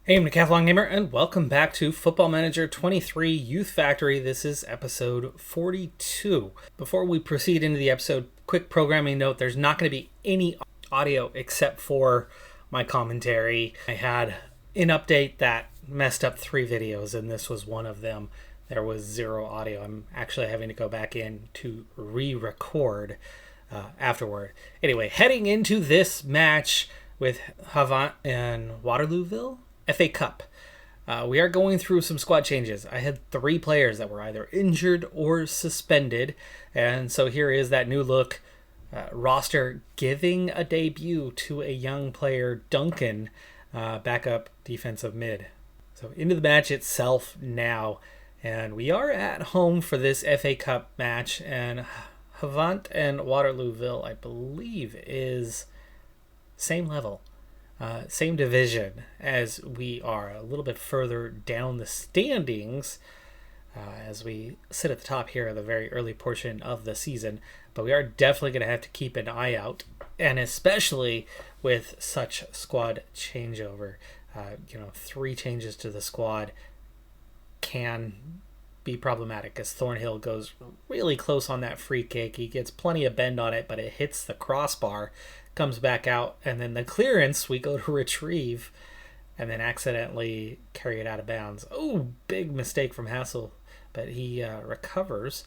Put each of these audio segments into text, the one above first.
Hey, I'm Decathlon Gamer, and welcome back to Football Manager 23 Youth Factory. This is episode 42. Before we proceed into the episode, quick programming note, there's not going to be any audio except for my commentary. I had an update that messed up 3 videos, and this was one of them. There was 0 audio. I'm actually having to go back in to re-record afterward. Anyway, heading into this match with Havant and Waterlooville FA Cup. We are going through some squad changes. I had 3 players that were either injured or suspended, and so here is that new look roster giving a debut to a young player, Duncan, backup defensive mid. So into the match itself now, and we are at home for this FA Cup match, and Havant and Waterlooville, I believe, is same level. Same division as we are, a little bit further down the standings as we sit at the top here in the very early portion of the season. But we are definitely going to have to keep an eye out, and especially with such squad changeover. 3 changes to the squad can be problematic as Thornhill goes really close on that free kick. He gets plenty of bend on it, but it hits the crossbar, comes back out, and then the clearance we go to retrieve and then accidentally carry it out of bounds. Oh, big mistake from Hassel, but he recovers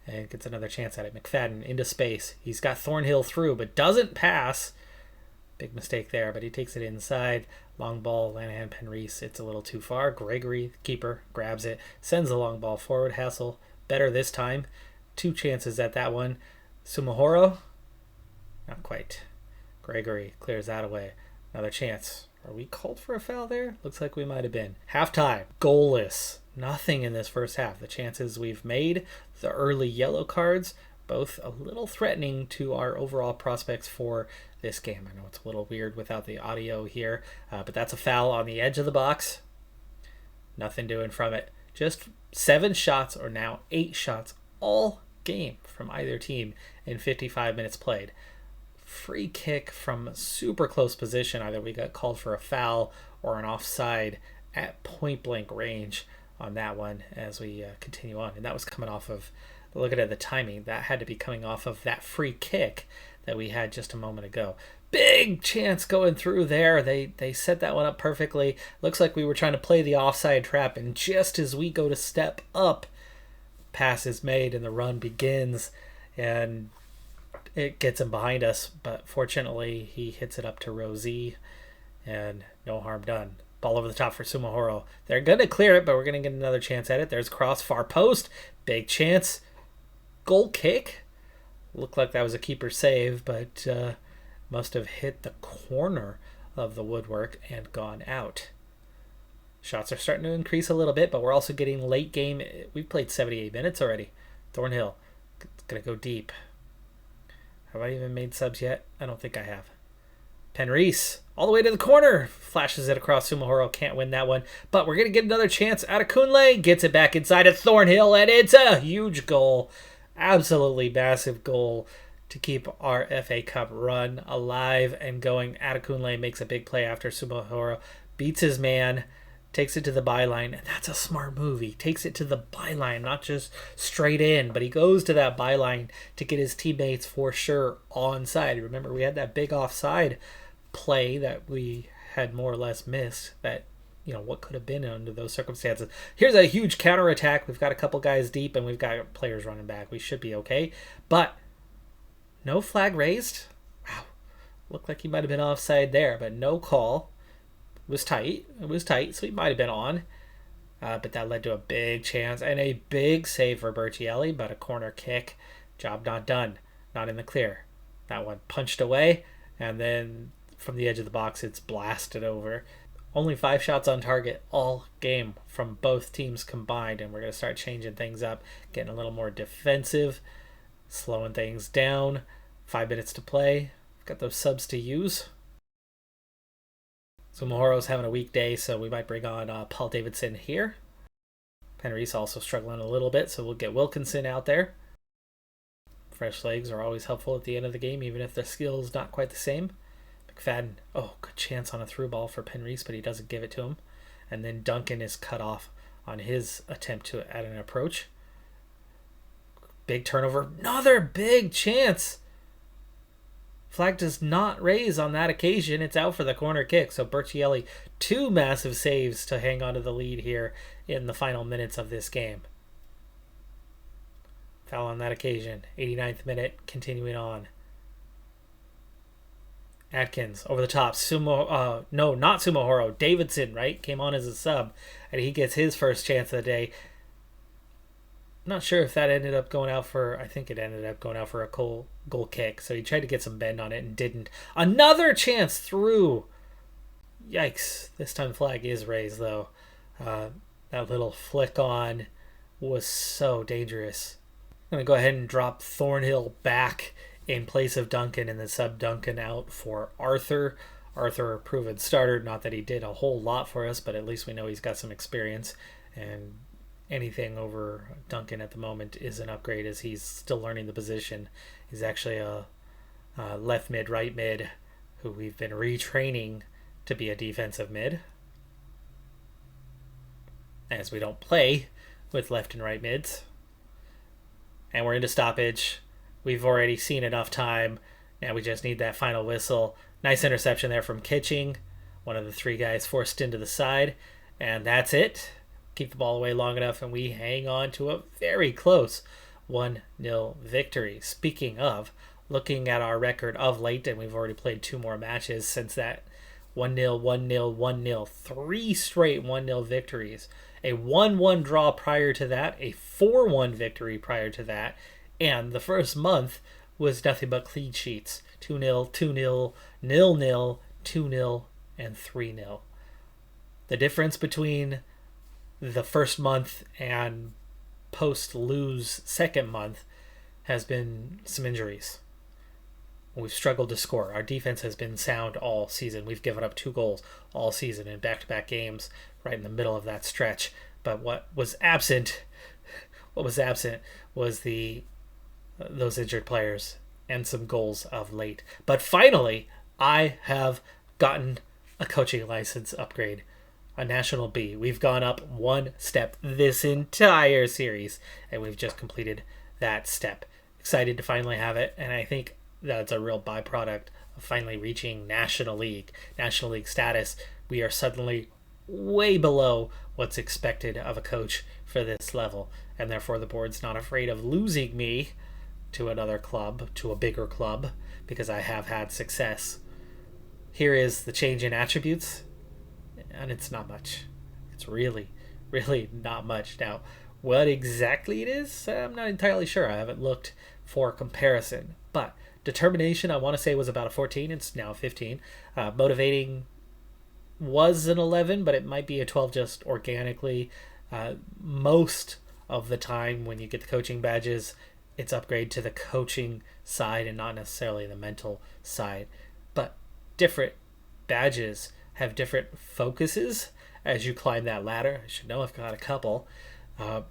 and gets another chance at it. McFadden into space. He's got Thornhill through, but doesn't pass. Big mistake there, but he takes it inside. Long ball, Lanahan, Penreese. It's a little too far. Gregory, the keeper, grabs it, sends the long ball forward. Hassel, better this time. 2 chances at that one. Sumahoro, not quite. Gregory clears that away. Another chance. Are we called for a foul there? Looks like we might have been. Halftime. Goalless. Nothing in this first half. The chances we've made, the early yellow cards, both a little threatening to our overall prospects for this game. I know it's a little weird without the audio here, but that's a foul on the edge of the box. Nothing doing from it. Just 7 shots, or now 8 shots, all game from either team in 55 minutes played. Free kick from super close position. Either we got called for a foul or an offside at point blank range on that one as we continue on. And that was coming off of, look at the timing, that had to be coming off of that free kick that we had just a moment ago. Big chance going through there. They set that one up perfectly. Looks like we were trying to play the offside trap, and just as we go to step up, pass is made and the run begins, and it gets him behind us, but fortunately he hits it up to Rosie, and no harm done. Ball over the top for Sumahoro. They're going to clear it, but we're going to get another chance at it. There's cross, far post. Big chance. Goal kick. Looked like that was a keeper save, but must have hit the corner of the woodwork and gone out. Shots are starting to increase a little bit, but we're also getting late game. We've played 78 minutes already. Thornhill. It's going to go deep. Have I even made subs yet? I don't think I have. Penreese, all the way to the corner. Flashes it across. Sumahoro can't win that one. But we're going to get another chance out of Kunle. Gets it back inside of Thornhill, and it's a huge goal. Absolutely massive goal to keep our FA Cup run alive and going. Adekunle makes a big play after Sumahoro beats his man, takes it to the byline, and that's a smart move. He takes it to the byline, not just straight in, but he goes to that byline to get his teammates for sure onside. Remember, we had that big offside play that we had more or less missed, that, what could have been under those circumstances. Here's a huge counterattack. We've got a couple guys deep, and we've got players running back. We should be okay, but no flag raised. Wow, looked like he might have been offside there, but no call. It was tight, so he might have been on. But that led to a big chance and a big save for Bertielli, but a corner kick. Job not done. Not in the clear. That one punched away, and then from the edge of the box, it's blasted over. Only 5 shots on target all game from both teams combined, and we're going to start changing things up, getting a little more defensive, slowing things down. 5 minutes to play. Got those subs to use. So Mahoro's having a weak day, so we might bring on Paul Davidson here. Penreese also struggling a little bit, so we'll get Wilkinson out there. Fresh legs are always helpful at the end of the game, even if their skill is not quite the same. McFadden, good chance on a through ball for Penreese, but he doesn't give it to him. and then Duncan is cut off on his attempt at an approach. Big turnover, another big chance. Flag does not raise on that occasion. It's out for the corner kick. So Bertielli, 2 massive saves to hang on to the lead here in the final minutes of this game. Foul on that occasion. 89th minute, continuing on. Atkins over the top. Not Sumohoro. Davidson, right? Came on as a sub. And he gets his first chance of the day. Not sure if that ended up going out for... I think it ended up going out for a goal kick. So he tried to get some bend on it and didn't. Another chance through. Yikes. This time the flag is raised, though. That little flick on was so dangerous. I'm going to go ahead and drop Thornhill back in place of Duncan and then sub Duncan out for Arthur. Arthur, a proven starter. Not that he did a whole lot for us, but at least we know he's got some experience. And anything over Duncan at the moment is an upgrade as he's still learning the position. He's actually a left mid, right mid, who we've been retraining to be a defensive mid, as we don't play with left and right mids. And we're into stoppage. We've already seen enough time. Now we just need that final whistle. Nice interception there from Kitching. One of the 3 guys forced into the side. And that's it. Keep the ball away long enough, and we hang on to a very close 1-0 victory. Speaking of, looking at our record of late, and we've already played 2 more matches since that 1-0, 1-0, 1-0. 3 straight 1-0 victories. A 1-1 draw prior to that, a 4-1 victory prior to that, and the first month was nothing but clean sheets. 2-0, 2-0, 0-0, 2-0, and 3-0. The difference between the first month and post-lose second month has been some injuries. We've struggled to score. Our defense has been sound all season. We've given up 2 goals all season in back-to-back games right in the middle of that stretch. But what was absent was those injured players and some goals of late. But finally, I have gotten a coaching license upgrade, a National B. We've gone up 1 step this entire series, and we've just completed that step. Excited to finally have it, and I think that's a real byproduct of finally reaching National League status. We are suddenly way below what's expected of a coach for this level, and therefore the board's not afraid of losing me to another club, to a bigger club, because I have had success. Here is the change in attributes, and it's not much. It's really, really not much. Now, what exactly it is, I'm not entirely sure. I haven't looked for comparison, but determination, I want to say, was about a 14. It's now a 15. Motivating was an 11, but it might be a 12 just organically. Most of the time when you get the coaching badges, it's upgrade to the coaching side and not necessarily the mental side. But different badges have different focuses as you climb that ladder. I should know I've got a couple. And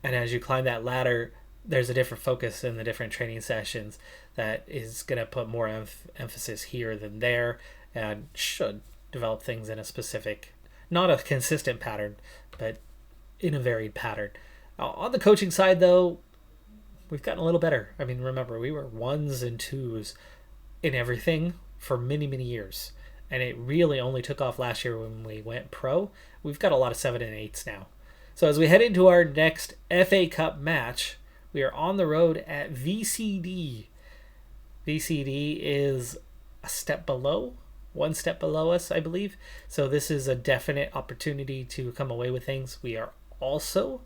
as you climb that ladder, there's a different focus in the different training sessions that is going to put more emphasis here than there, and should develop things in a specific, not a consistent pattern, but in a varied pattern. On the coaching side, though, we've gotten a little better. I mean, remember, we were 1s and 2s in everything for many, many years. And it really only took off last year when we went pro. We've got a lot of 7 and 8s now. So as we head into our next FA Cup match, we are on the road at VCD. VCD is a step below, 1 step below us, I believe. So this is a definite opportunity to come away with things. We are also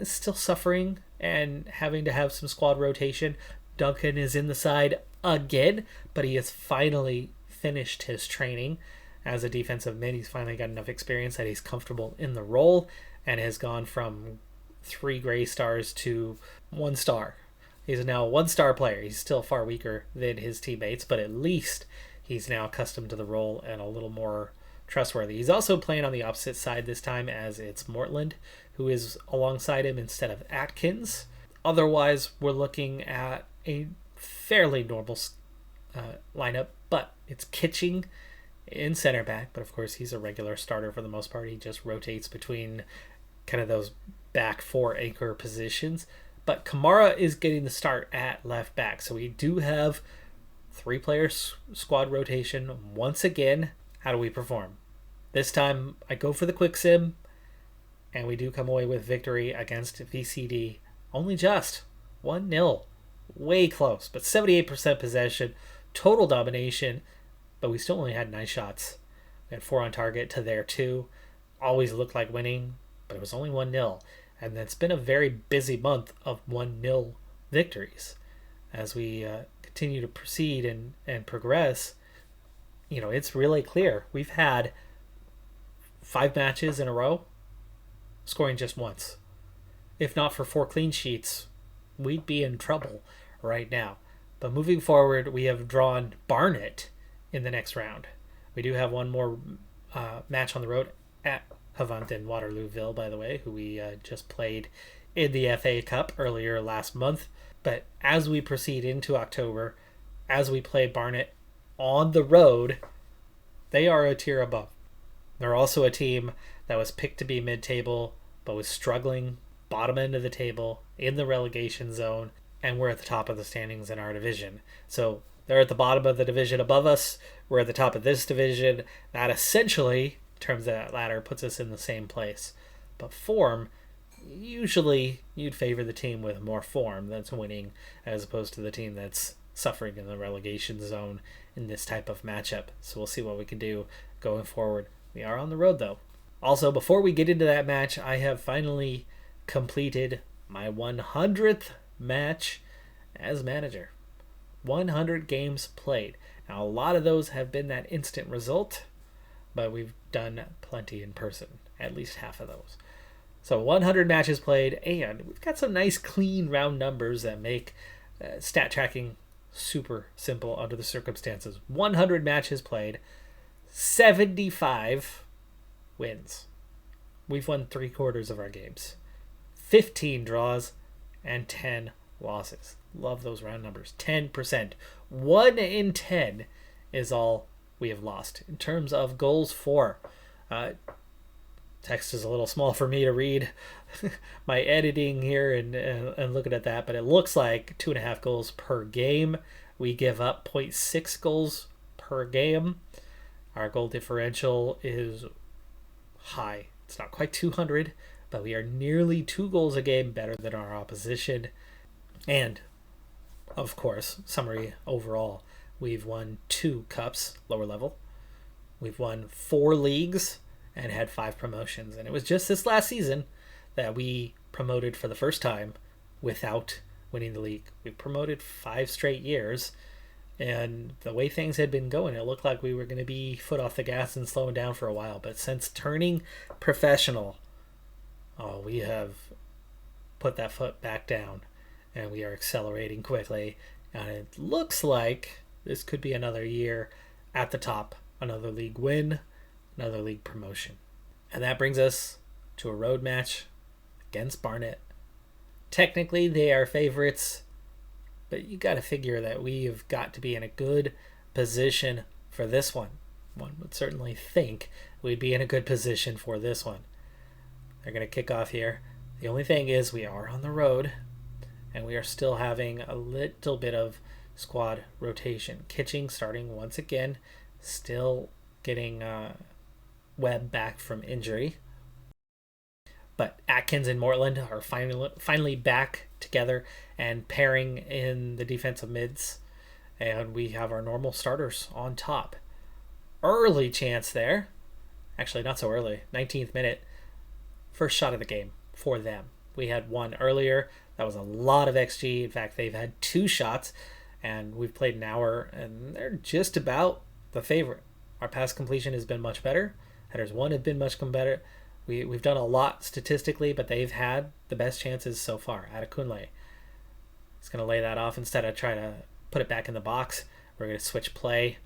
still suffering and having to have some squad rotation. Duncan is in the side again, but he has finally finished his training as a defensive mid. He's finally got enough experience that he's comfortable in the role and has gone from 3 gray stars to 1 star. He's now a 1-star player. He's still far weaker than his teammates, but at least he's now accustomed to the role and a little more trustworthy. He's also playing on the opposite side this time, as it's Mortland who is alongside him instead of Atkins. Otherwise, we're looking at a fairly normal lineup, but it's Kitching in center back, but of course he's a regular starter for the most part. He just rotates between kind of those back four anchor positions. But Kamara is getting the start at left back. So we do have 3-player squad rotation once again. How do we perform? This time I go for the quick sim, and we do come away with victory against VCD. Only just 1-0. Way close, but 78% possession, total domination, but we still only had 9 shots. We had 4 on target to their 2. Always looked like winning, but it was only 1-0. And it's been a very busy month of 1-0 victories. As we continue to proceed and progress, it's really clear. We've had 5 matches in a row scoring just once. If not for 4 clean sheets, we'd be in trouble right now. But moving forward, we have drawn Barnet in the next round. We do have one more match on the road at Havant in Waterlooville, by the way, who we just played in the FA Cup earlier last month. But as we proceed into October, as we play Barnet on the road, they are a tier above. They're also a team that was picked to be mid-table, but was struggling bottom end of the table in the relegation zone, and we're at the top of the standings in our division. So they're at the bottom of the division above us. We're at the top of this division. That essentially, in terms of that ladder, puts us in the same place. But form, usually you'd favor the team with more form that's winning as opposed to the team that's suffering in the relegation zone in this type of matchup. So we'll see what we can do going forward. We are on the road, though. Also, before we get into that match, I have finally completed my 100th match as manager. 100 games played. Now, a lot of those have been that instant result, but we've done plenty in person, at least half of those. So 100 matches played, and we've got some nice clean round numbers that make stat tracking super simple under the circumstances. 100 matches played, 75 wins. We've won 3/4 of our games. 15 draws and 10 losses. Love those round numbers. 10%. 1 in 10 is all we have lost. In terms of goals for, text is a little small for me to read my editing here and looking at that, but it looks like 2.5 goals per game. We give up 0.6 goals per game. Our goal differential is high. It's not quite 200, but we are nearly 2 goals a game better than our opposition. And, of course, summary overall, we've won 2 cups, lower level. We've won 4 leagues and had 5 promotions. And it was just this last season that we promoted for the first time without winning the league. We promoted 5 straight years. And the way things had been going, it looked like we were going to be foot off the gas and slowing down for a while. But since turning professional, we have put that foot back down. And we are accelerating quickly. And it looks like this could be another year at the top. Another league win, another league promotion. And that brings us to a road match against Barnet. Technically, they are favorites, but you got to figure that we have got to be in a good position for this one. One would certainly think we'd be in a good position for this one. They're going to kick off here. The only thing is we are on the road, and we are still having a little bit of squad rotation. Kitching starting once again, still getting Webb back from injury. But Atkins and Mortland are finally back together and pairing in the defensive mids. And we have our normal starters on top. Early chance there. Actually, not so early. 19th minute. First shot of the game for them. We had one earlier. That was a lot of XG. In fact, they've had 2 shots. And we've played an hour. And they're just about the favorite. Our pass completion has been much better. Headers won have been much better. We've done a lot statistically, but they've had the best chances so far. Adekunle is going to lay that off instead of trying to put it back in the box. We're going to switch play.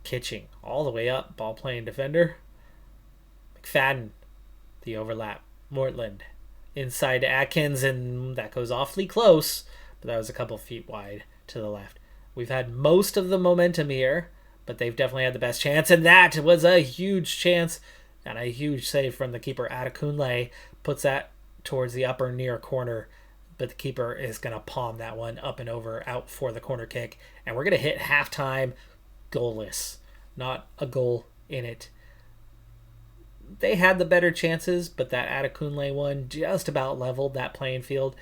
Kitching all the way up. Ball playing defender. McFadden. The overlap. Mortland. Inside to Atkins, and that goes awfully close, but that was a couple feet wide to the left. We've had most of the momentum here, but they've definitely had the best chance, and that was a huge chance and a huge save from the keeper. Adekunle puts that towards the upper near corner, but the keeper is going to palm that one up and over out for the corner kick, and we're going to hit halftime goalless. Not a goal in it. They had the better chances, but that Adekunle one just about leveled that playing field.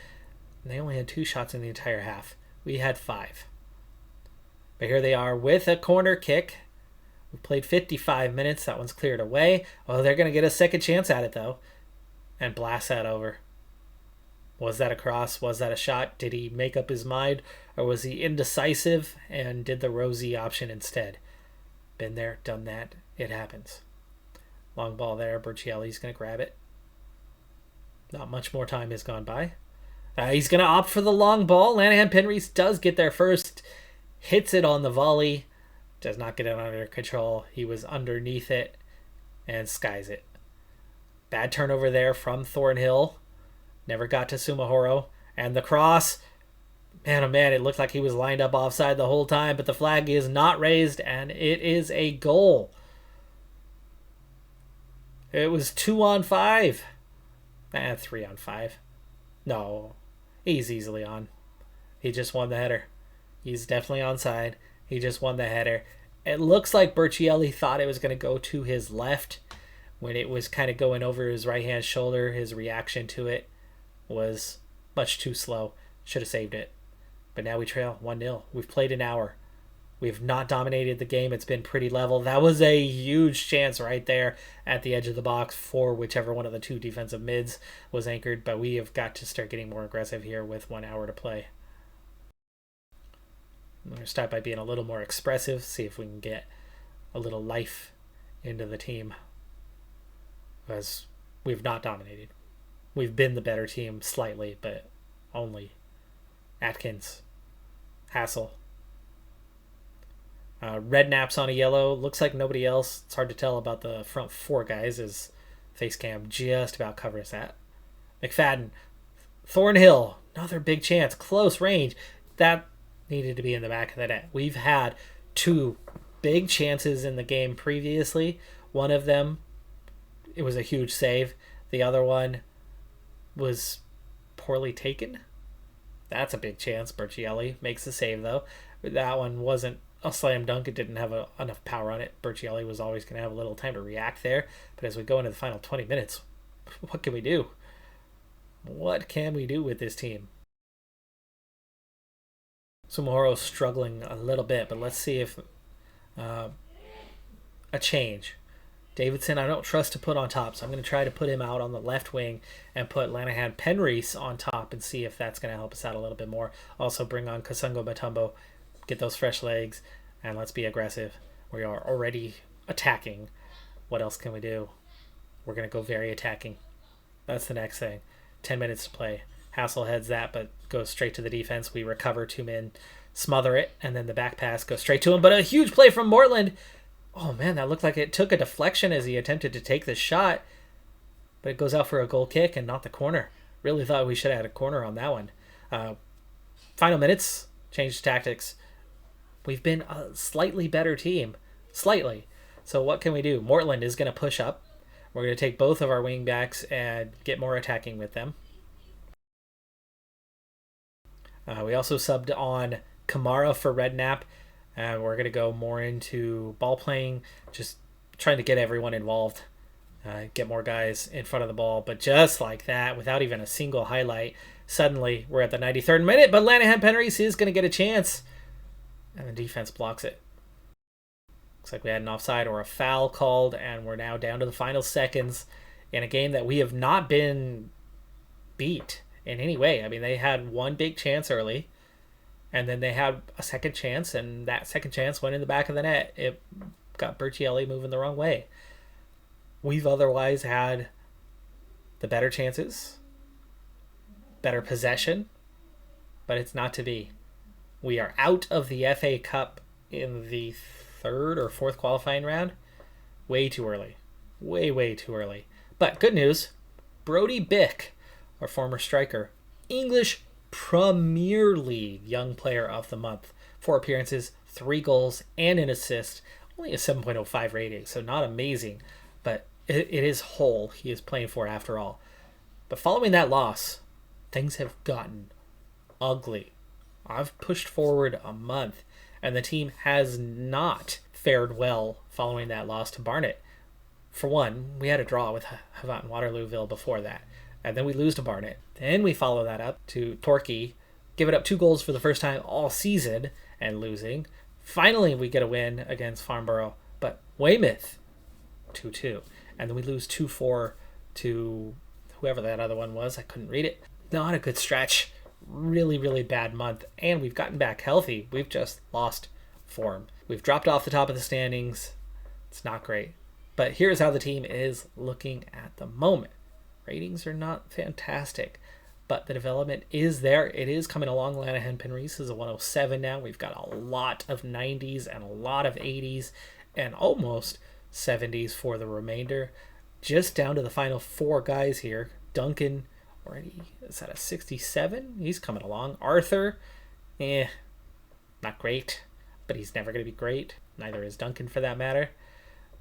And they only had 2 shots in the entire half. We had 5. But here they are with a corner kick. We played 55 minutes. That one's cleared away. Oh, they're going to get a second chance at it, though. And blast that over. Was that a cross? Was that a shot? Did he make up his mind? Or was he indecisive and did the Rosie option instead? Been there, done that. It happens. Long ball there. Berchielli's going to grab it. Not much more time has gone by. He's going to opt for the long ball. Lanahan Penreese does get there first. Hits it on the volley. Does not get it under control. He was underneath it and skies it. Bad turnover there from Thornhill. Never got to Sumahoro. And the cross. Man, oh man, it looked like he was lined up offside the whole time, but the flag is not raised, and it is a goal. It was 2-on-5. 3-on-5. No, he's easily on. He just won the header. He's definitely onside. He just won the header. It looks like Berchielli thought it was going to go to his left when it was kind of going over his right-hand shoulder. His reaction to it was much too slow. Should have saved it. But now we trail 1-0. We've played an hour. We've not dominated the game. It's been pretty level. That was a huge chance right there at the edge of the box for whichever one of the 2 defensive mids was anchored. But we have got to start getting more aggressive here with 1 hour to play. I'm going to start by being a little more expressive. See if we can get a little life into the team. Because we've not dominated. We've been the better team slightly, but only. Atkins. Hassel. Redknapp's on a yellow. Looks like nobody else. It's hard to tell about the front 4 guys as face cam just about covers that. McFadden. Thornhill. Another big chance. Close range. That needed to be in the back of the net. We've had 2 big chances in the game previously. One of them, it was a huge save. The other one was poorly taken. That's a big chance. Berchielli makes the save, though. That one wasn't a slam dunk. It didn't have enough power on it. Berchielli was always going to have a little time to react there. But as we go into the final 20 minutes, what can we do? What can we do with this team? Sumahoro's struggling a little bit, but let's see if a change. Davidson, I don't trust to put on top, so I'm going to try to put him out on the left wing and put Lanahan Penreese on top and see if that's going to help us out a little bit more. Also bring on Kasungo Batumbo, get those fresh legs, and let's be aggressive. We are already attacking. What else can we do? We're going to go very attacking. That's the next thing. 10 minutes to play. Hassel heads that, but goes straight to the defense. We recover 2 men, smother it, and then the back pass goes straight to him. But a huge play from Mortland. Oh, man, that looked like it took a deflection as he attempted to take the shot. But it goes out for a goal kick and not the corner. Really thought we should have had a corner on that one. Final minutes, change tactics. We've been a slightly better team. Slightly. So what can we do? Mortland is going to push up. We're going to take both of our wing backs and get more attacking with them. We also subbed on Kamara for Redknapp. We're going to go more into ball playing, just trying to get everyone involved, get more guys in front of the ball. But just like that, without even a single highlight, suddenly we're at the 93rd minute, but Lanahan Penreese is going to get a chance. And the defense blocks it. Looks like we had an offside or a foul called, and we're now down to the final seconds in a game that we have not been beat in any way. I mean, they had 1 big chance early, and then they had a second chance, and that second chance went in the back of the net. It got Berchielli moving the wrong way. We've otherwise had the better chances, better possession, but it's not to be. We are out of the FA Cup in the 3rd or 4th qualifying round. Way too early. Way too early. But good news, Brody Bick, our former striker, English Premier League Young Player of the Month. 4 appearances, 3 goals, and an assist. Only a 7.05 rating, so not amazing, but it is Hull he is playing for after all. But following that loss, things have gotten ugly. I've pushed forward a month, and the team has not fared well following that loss to Barnet. For one, we had a draw with Havant and Waterlooville before that, and then we lose to Barnet. Then we follow that up to Torquay, giving up 2 goals for the first time all season and losing. Finally, we get a win against Farnborough, but Weymouth, 2-2. And then we lose 2-4 to whoever that other one was. I couldn't read it. Not a good stretch. Really, really bad month. And we've gotten back healthy. We've just lost form. We've dropped off the top of the standings. It's not great. But here's how the team is looking at the moment. Ratings are not fantastic, but the development is there. It is coming along. Lanahan Penreese is a 107 now. We've got a lot of 90s and a lot of 80s and almost 70s for the remainder. Just down to the final 4 guys here. Duncan, already is at a 67. He's coming along. Arthur, not great, but he's never going to be great. Neither is Duncan for that matter.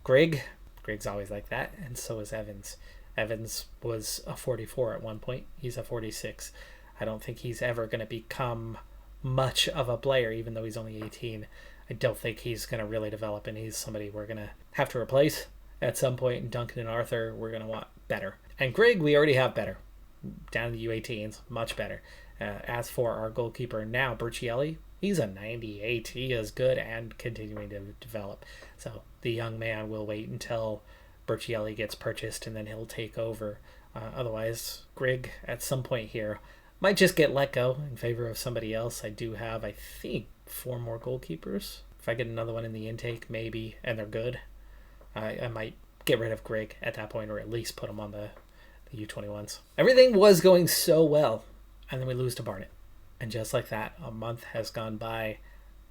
Grig's always like that, and so is Evans. Evans was a 44 at one point. He's a 46. I don't think he's ever going to become much of a player, even though he's only 18. I don't think he's going to really develop, and he's somebody we're going to have to replace at some point. And Duncan and Arthur, we're going to want better. And Greg, we already have better. Down in the U18s, much better. As for our goalkeeper now, Bercielli, he's a 98. He is good and continuing to develop. So the young man will wait until Bercielli gets purchased and then he'll take over. Otherwise, Greg at some point here might just get let go in favor of somebody else. I do have, I think, 4 more goalkeepers. If I get another one in the intake, maybe, and they're good, I might get rid of Greg at that point, or at least put him on the U21s. Everything was going so well, and then we lose to Barnet. And just like that, a month has gone by,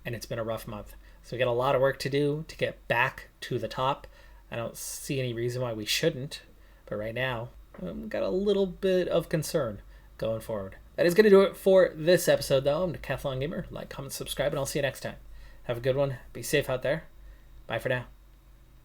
and it's been a rough month. So we got a lot of work to do to get back to the top. I don't see any reason why we shouldn't, but right now, I've got a little bit of concern going forward. That is going to do it for this episode, though. I'm Decathlon Gamer. Like, comment, subscribe, and I'll see you next time. Have a good one. Be safe out there. Bye for now.